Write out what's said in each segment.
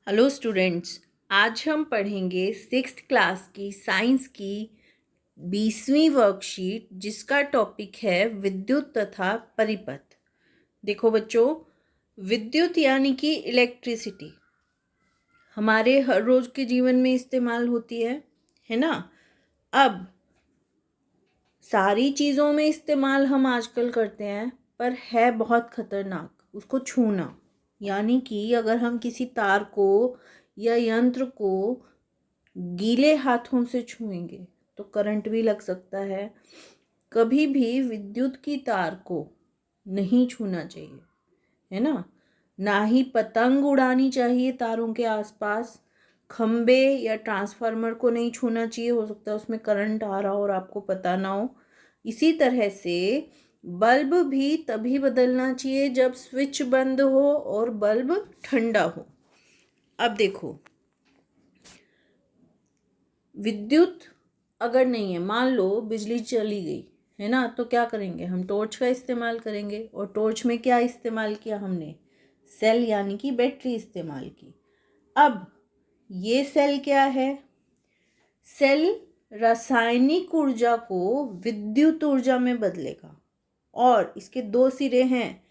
Hello students, आज हम पढ़ेंगे सिक्स्थ क्लास की साइंस की 20वीं वर्कशीट जिसका टॉपिक है विद्युत तथा परिपथ। देखो बच्चों, विद्युत यानी कि इलेक्ट्रिसिटी हमारे हर रोज के जीवन में इस्तेमाल होती है ना। अब सारी चीज़ों में इस्तेमाल हम आजकल करते हैं, पर है बहुत खतरनाक उसको छूना। यानी कि अगर हम किसी तार को या यंत्र को गीले हाथों से छुएंगे तो करंट भी लग सकता है। कभी भी विद्युत की तार को नहीं छूना चाहिए, है ना ही पतंग उड़ानी चाहिए तारों के आसपास। खंबे या ट्रांसफार्मर को नहीं छूना चाहिए, हो सकता है उसमें करंट आ रहा हो और आपको पता ना हो। इसी तरह से बल्ब भी तभी बदलना चाहिए जब स्विच बंद हो और बल्ब ठंडा हो। अब देखो, विद्युत अगर नहीं है, मान लो बिजली चली गई, है ना, तो क्या करेंगे हम? टॉर्च का इस्तेमाल करेंगे। और टॉर्च में क्या इस्तेमाल किया हमने? सेल यानी कि बैटरी इस्तेमाल की। अब ये सेल क्या है? सेल रासायनिक ऊर्जा को विद्युत ऊर्जा में बदलेगा और इसके दो सिरे हैं।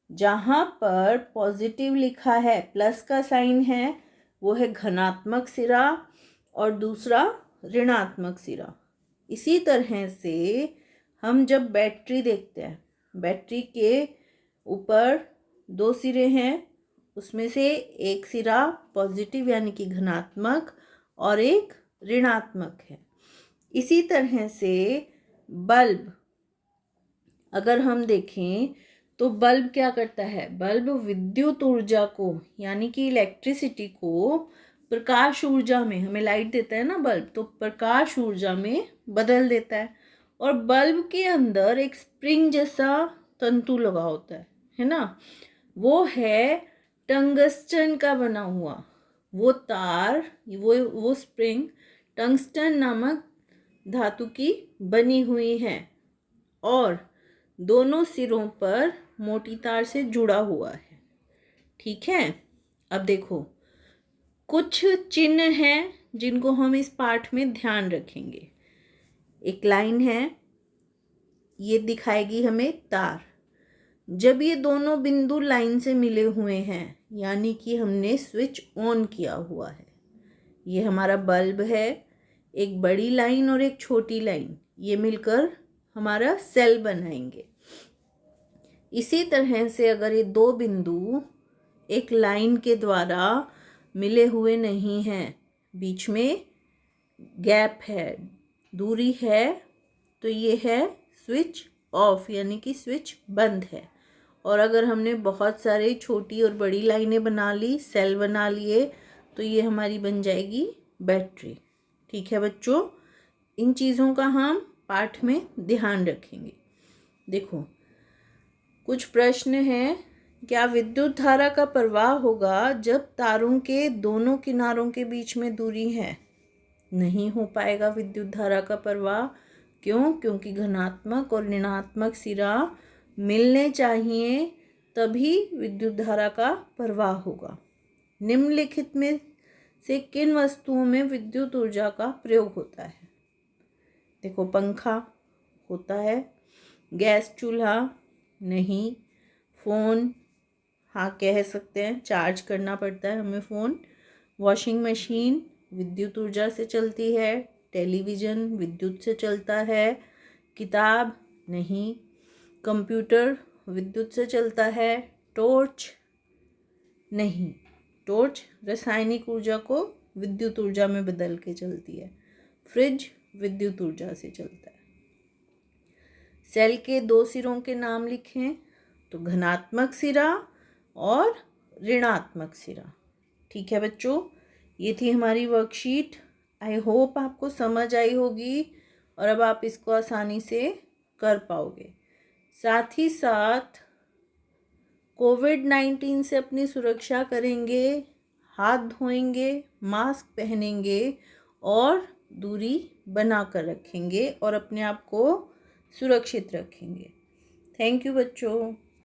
जहाँ पर पॉजिटिव लिखा है, प्लस का साइन है, वो है धनात्मक सिरा और दूसरा ऋणात्मक सिरा। इसी तरह से हम जब बैटरी देखते हैं, बैटरी के ऊपर दो सिरे हैं, उसमें से एक सिरा पॉजिटिव यानी कि धनात्मक और एक ऋणात्मक है। इसी तरह से बल्ब अगर हम देखें तो बल्ब क्या करता है? बल्ब विद्युत ऊर्जा को यानी कि इलेक्ट्रिसिटी को प्रकाश ऊर्जा में, हमें लाइट देता है ना बल्ब, तो प्रकाश ऊर्जा में बदल देता है। और बल्ब के अंदर एक स्प्रिंग जैसा तंतु लगा होता है ना, वो है टंगस्टन का बना हुआ। वो तार, वो स्प्रिंग टंगस्टन नामक धातु की बनी हुई है और दोनों सिरों पर मोटी तार से जुड़ा हुआ है। ठीक है। अब देखो, कुछ चिन्ह हैं जिनको हम इस पाठ में ध्यान रखेंगे। एक लाइन है, ये दिखाएगी हमें तार। जब ये दोनों बिंदु लाइन से मिले हुए हैं यानी कि हमने स्विच ऑन किया हुआ है। ये हमारा बल्ब है, एक बड़ी लाइन और एक छोटी लाइन, ये मिलकर हमारा सेल बनाएंगे। इसी तरह से अगर ये दो बिंदु एक लाइन के द्वारा मिले हुए नहीं हैं, बीच में गैप है, दूरी है, तो ये है स्विच ऑफ यानी कि स्विच बंद है। और अगर हमने बहुत सारे छोटी और बड़ी लाइनें बना ली, सेल बना लिए, तो ये हमारी बन जाएगी बैटरी। ठीक है बच्चों, इन चीज़ों का हम पाठ में ध्यान रखेंगे। देखो, कुछ प्रश्न हैं। क्या विद्युत धारा का प्रवाह होगा जब तारों के दोनों किनारों के बीच में दूरी है? नहीं हो पाएगा विद्युत धारा का प्रवाह। क्यों? क्योंकि धनात्मक और ऋणात्मक सिरा मिलने चाहिए, तभी विद्युत धारा का प्रवाह होगा। निम्नलिखित में से किन वस्तुओं में विद्युत ऊर्जा का प्रयोग होता है? देखो, पंखा होता है, गैस चूल्हा नहीं, फ़ोन हाँ कह सकते हैं, चार्ज करना पड़ता है हमें फ़ोन। वॉशिंग मशीन विद्युत ऊर्जा से चलती है, टेलीविज़न विद्युत से चलता है, किताब नहीं, कंप्यूटर विद्युत से चलता है, टॉर्च नहीं, टॉर्च रासायनिक ऊर्जा को विद्युत ऊर्जा में बदल के चलती है, फ्रिज विद्युत ऊर्जा से चलता है। सेल के दो सिरों के नाम लिखें, तो धनात्मक सिरा और ऋणात्मक सिरा। ठीक है बच्चों, ये थी हमारी वर्कशीट। आई होप आपको समझ आई होगी और अब आप इसको आसानी से कर पाओगे। साथ ही साथ कोविड-19 से अपनी सुरक्षा करेंगे, हाथ धोएंगे, मास्क पहनेंगे और दूरी बना कर रखेंगे और अपने आप को सुरक्षित रखेंगे। थैंक यू बच्चों।